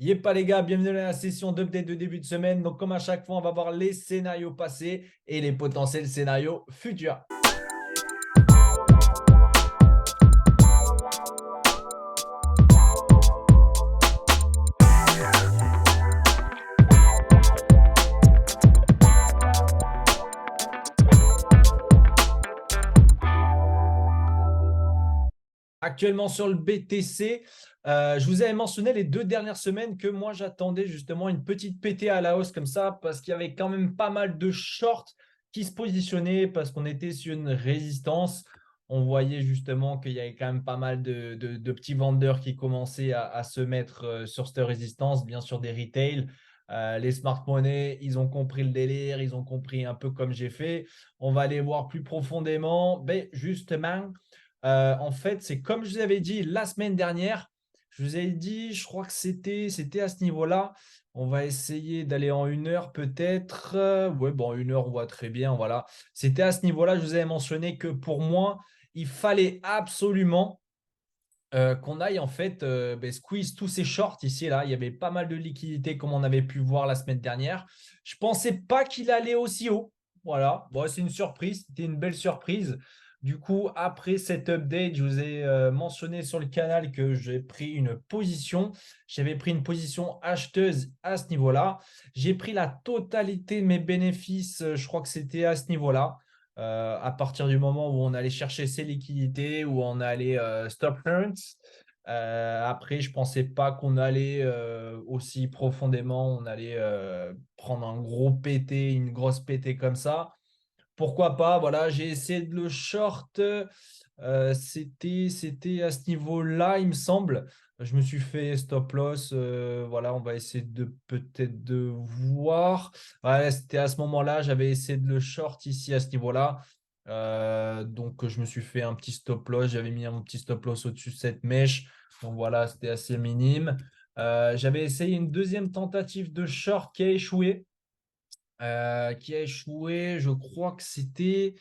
Yep, les gars, bienvenue dans la session d'update de début de semaine. Donc, comme à chaque fois, on va voir les scénarios passés et les potentiels scénarios futurs. Actuellement sur le BTC, je vous avais mentionné les 2 dernières semaines que moi j'attendais justement une petite PT à la hausse comme ça parce qu'il y avait quand même pas mal de shorts qui se positionnaient parce qu'on était sur une résistance. On voyait justement qu'il y avait quand même pas mal de petits vendeurs qui commençaient à se mettre sur cette résistance, bien sûr des retails. Les smart money, ils ont compris le délire, ils ont compris un peu comme j'ai fait. On va aller voir plus profondément. Mais justement, en fait, c'est comme je vous avais dit la semaine dernière. Je vous avais dit, je crois que c'était à ce niveau-là. On va essayer d'aller en 1 heure peut-être. Ouais, bon, 1 heure, on voit très bien. Voilà. C'était à ce niveau-là. Je vous avais mentionné que pour moi, il fallait absolument qu'on aille en fait squeeze tous ces shorts ici et là. Il y avait pas mal de liquidités comme on avait pu voir la semaine dernière. Je pensais pas qu'il allait aussi haut. Voilà, bon, c'est une surprise, c'était une belle surprise. Du coup, après cette update, je vous ai mentionné sur le canal que j'ai pris une position. J'avais pris une position acheteuse à ce niveau-là. J'ai pris la totalité de mes bénéfices, je crois que c'était à ce niveau-là. À partir du moment où on allait chercher ses liquidités, où on allait stop hunt. Après, je pensais pas qu'on allait aussi profondément, on allait prendre un gros PT, une grosse PT comme ça. Pourquoi pas? Voilà, j'ai essayé de le short. C'était à ce niveau-là, il me semble. Je me suis fait stop loss. Voilà, on va essayer de peut-être de voir. Ouais, c'était à ce moment-là, j'avais essayé de le short ici à ce niveau-là. Donc, je me suis fait un petit stop loss. J'avais mis un petit stop loss au-dessus de cette mèche. Donc, voilà, c'était assez minime. J'avais essayé une deuxième tentative de short qui a échoué. Je crois que c'était,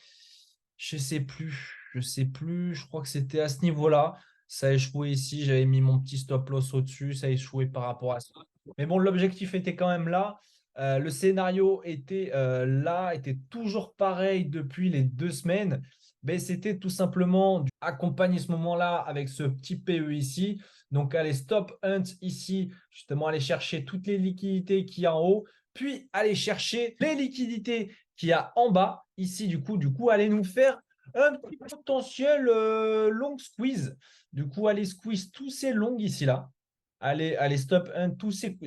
je sais plus, je crois que c'était à ce niveau-là. Ça a échoué ici, j'avais mis mon petit stop loss au-dessus, ça a échoué par rapport à ça. Mais bon, l'objectif était quand même là. Le scénario était là, était toujours pareil depuis les 2 semaines. Mais c'était tout simplement accompagner ce moment-là avec ce petit PE ici. Donc, aller stop hunt ici, justement, aller chercher toutes les liquidités qu'il y a en haut puis aller chercher les liquidités qu'il y a en bas, ici, du coup, aller nous faire un petit potentiel long squeeze. Du coup, aller squeeze tous ces longs ici, là. Allez stop un, toutes ces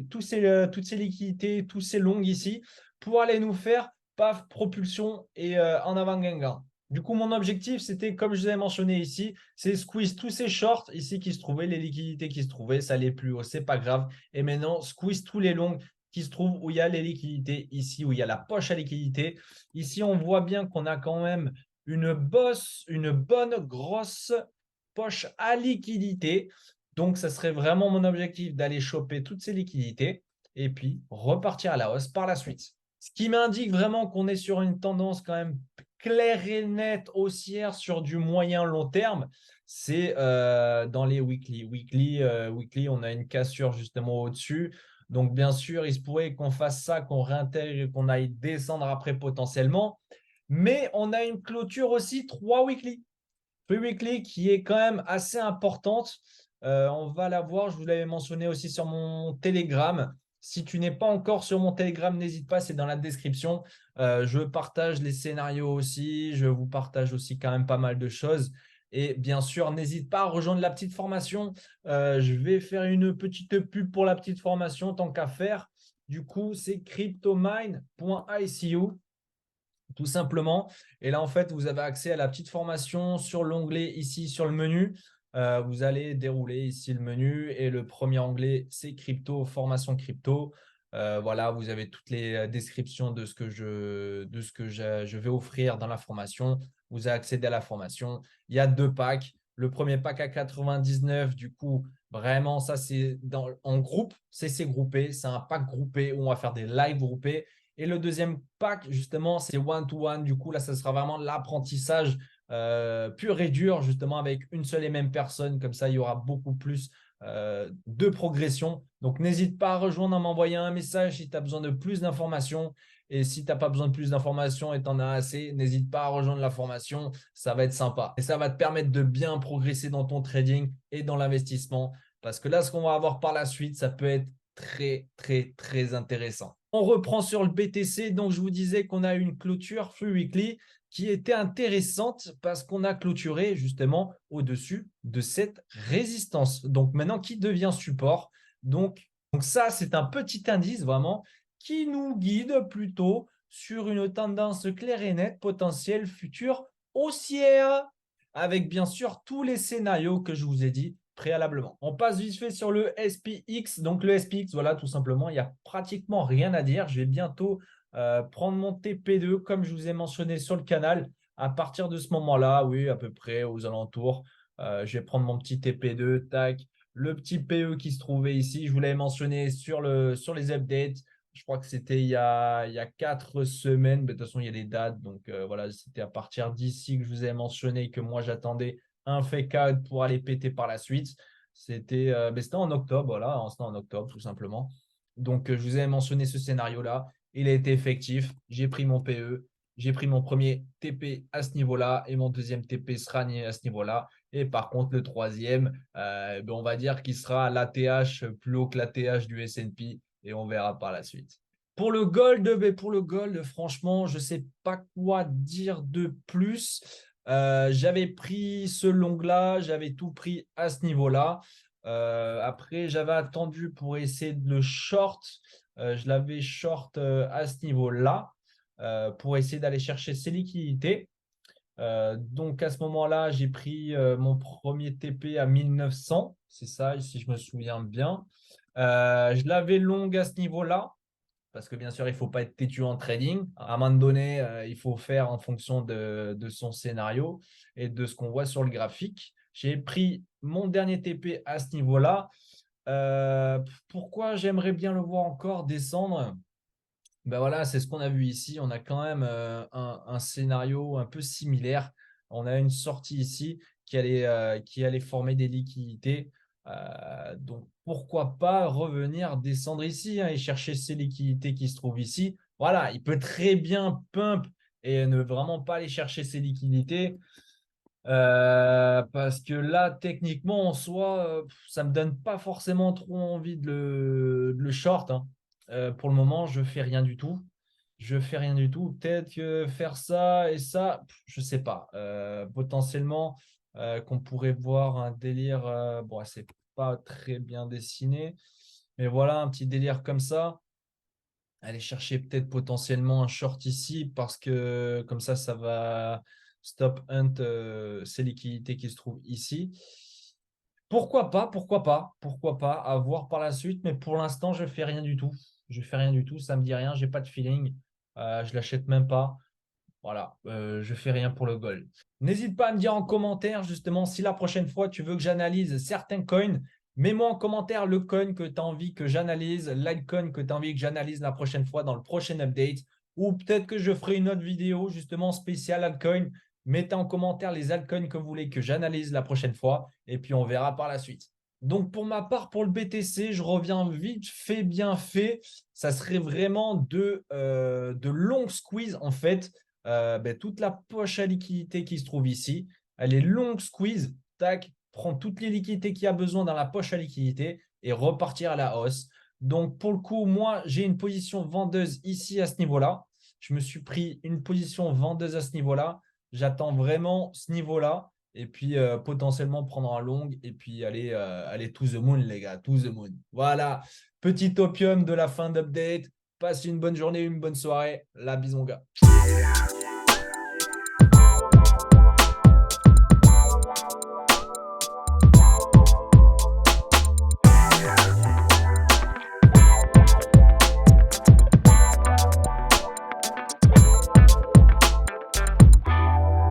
liquidités, tous ces longs ici, pour aller nous faire, paf, propulsion et en avant gain. Du coup, mon objectif, c'était, comme je vous ai mentionné ici, c'est squeeze tous ces shorts ici qui se trouvaient, les liquidités qui se trouvaient, ça allait plus haut, c'est pas grave. Et maintenant, squeeze tous les longs qui se trouvent où il y a les liquidités, ici où il y a la poche à liquidité. Ici, on voit bien qu'on a quand même une bonne grosse poche à liquidité. Donc, ça serait vraiment mon objectif d'aller choper toutes ces liquidités et puis repartir à la hausse par la suite. Ce qui m'indique vraiment qu'on est sur une tendance quand même claire et nette haussière sur du moyen long terme, c'est dans les weekly. Weekly, on a une cassure justement au-dessus. Donc, bien sûr, il se pourrait qu'on fasse ça, qu'on réintègre et qu'on aille descendre après potentiellement. Mais on a une clôture aussi 3 weekly. 3 weekly qui est quand même assez importante. On va la voir. Je vous l'avais mentionné aussi sur mon Telegram. Si tu n'es pas encore sur mon Telegram, n'hésite pas, c'est dans la description. Je partage les scénarios aussi. Je vous partage aussi quand même pas mal de choses. Et bien sûr, n'hésite pas à rejoindre la petite formation. Je vais faire une petite pub pour la petite formation tant qu'à faire. Du coup, c'est cryptomine.icu tout simplement. Et là, en fait, vous avez accès à la petite formation sur l'onglet ici sur le menu. Vous allez dérouler ici le menu et le premier onglet, c'est crypto, formation crypto. Voilà, vous avez toutes les descriptions de ce que je vais offrir dans la formation. Vous avez accédé à la formation. Il y a 2 packs. Le premier pack à 99, du coup, vraiment, ça, c'est en groupe. C'est groupé. C'est un pack groupé où on va faire des lives groupés. Et le deuxième pack, justement, c'est one-to-one. Du coup, là, ça sera vraiment l'apprentissage pur et dur, justement, avec une seule et même personne. Comme ça, il y aura beaucoup plus de progression. Donc, n'hésite pas à rejoindre, à m'envoyer un message si tu as besoin de plus d'informations. Et si tu n'as pas besoin de plus d'informations et tu en as assez, n'hésite pas à rejoindre la formation. Ça va être sympa. Et ça va te permettre de bien progresser dans ton trading et dans l'investissement. Parce que là, ce qu'on va avoir par la suite, ça peut être très, très, très intéressant. On reprend sur le BTC. Donc, je vous disais qu'on a une clôture free weekly qui était intéressante parce qu'on a clôturé justement au-dessus de cette résistance. Donc, maintenant, qui devient support. Donc ça, c'est un petit indice vraiment qui nous guide plutôt sur une tendance claire et nette, potentielle future haussière, avec bien sûr tous les scénarios que je vous ai dit préalablement. On passe vite fait sur le SPX. Donc le SPX, voilà, tout simplement, il n'y a pratiquement rien à dire. Je vais bientôt prendre mon TP2 comme je vous ai mentionné sur le canal. À partir de ce moment-là, oui, à peu près aux alentours, je vais prendre mon petit TP2, tac, le petit PE qui se trouvait ici. Je vous l'avais mentionné sur les updates. Je crois que c'était il y a 4 semaines. Mais de toute façon, il y a des dates. Donc voilà, c'était à partir d'ici que je vous ai mentionné que moi, j'attendais un fake out pour aller péter par la suite. C'était en octobre, voilà, c'était en octobre tout simplement. Donc je vous ai mentionné ce scénario-là. Il a été effectif. J'ai pris mon PE. J'ai pris mon premier TP à ce niveau-là et mon deuxième TP sera à ce niveau-là. Et par contre, le troisième, on va dire qu'il sera l'ATH plus haut que l'ATH du S&P et on verra par la suite. Pour le gold, franchement, je ne sais pas quoi dire de plus. J'avais pris ce long-là, j'avais tout pris à ce niveau-là. Après, j'avais attendu pour essayer de le short. Je l'avais short à ce niveau-là pour essayer d'aller chercher ses liquidités. Donc à ce moment-là, j'ai pris mon premier TP à 1900. C'est ça, si je me souviens bien. Je l'avais long à ce niveau-là. Parce que bien sûr, il ne faut pas être têtu en trading. À un moment donné, il faut faire en fonction de son scénario et de ce qu'on voit sur le graphique. J'ai pris mon dernier TP à ce niveau-là. Pourquoi j'aimerais bien le voir encore descendre? Ben voilà, c'est ce qu'on a vu ici. On a quand même un scénario un peu similaire. On a une sortie ici qui allait former des liquidités. Donc, pourquoi pas revenir descendre ici et chercher ces liquidités qui se trouvent ici. Voilà, il peut très bien pump et ne vraiment pas aller chercher ces liquidités. Parce que là, techniquement, en soi, ça ne me donne pas forcément trop envie de le short. Hein. Pour le moment, je ne fais rien du tout. Je fais rien du tout. Peut-être que faire ça et ça, je ne sais pas. Potentiellement, qu'on pourrait voir un délire. Bon, c'est pas très bien dessiné. Mais voilà, un petit délire comme ça. Aller chercher peut-être potentiellement un short ici parce que comme ça va stop hunt ces liquidités qui se trouvent ici. Pourquoi pas, à voir par la suite, mais pour l'instant, je fais rien du tout. Je fais rien du tout, ça me dit rien, j'ai pas de feeling, je l'achète même pas. Voilà, je fais rien pour le gold. N'hésite pas à me dire en commentaire justement si la prochaine fois tu veux que j'analyse certains coins. Mets-moi en commentaire le coin que tu as envie que j'analyse, l'altcoin que tu as envie que j'analyse la prochaine fois dans le prochain update. Ou peut-être que je ferai une autre vidéo justement spéciale altcoin. Mettez en commentaire les altcoins que vous voulez que j'analyse la prochaine fois. Et puis on verra par la suite. Donc pour ma part, pour le BTC, je reviens vite fait, bien fait. Ça serait vraiment de longues squeeze en fait. Toute la poche à liquidité qui se trouve ici. Elle est longue squeeze, tac, prendre toutes les liquidités qu'il y a besoin dans la poche à liquidité et repartir à la hausse. Donc, pour le coup, moi, j'ai une position vendeuse ici à ce niveau-là. Je me suis pris une position vendeuse à ce niveau-là. J'attends vraiment ce niveau-là et puis potentiellement prendre un long et puis aller to the moon, les gars, to the moon. Voilà, petit opium de la fin d'update. Passe une bonne journée, une bonne soirée. La bise, mon gars.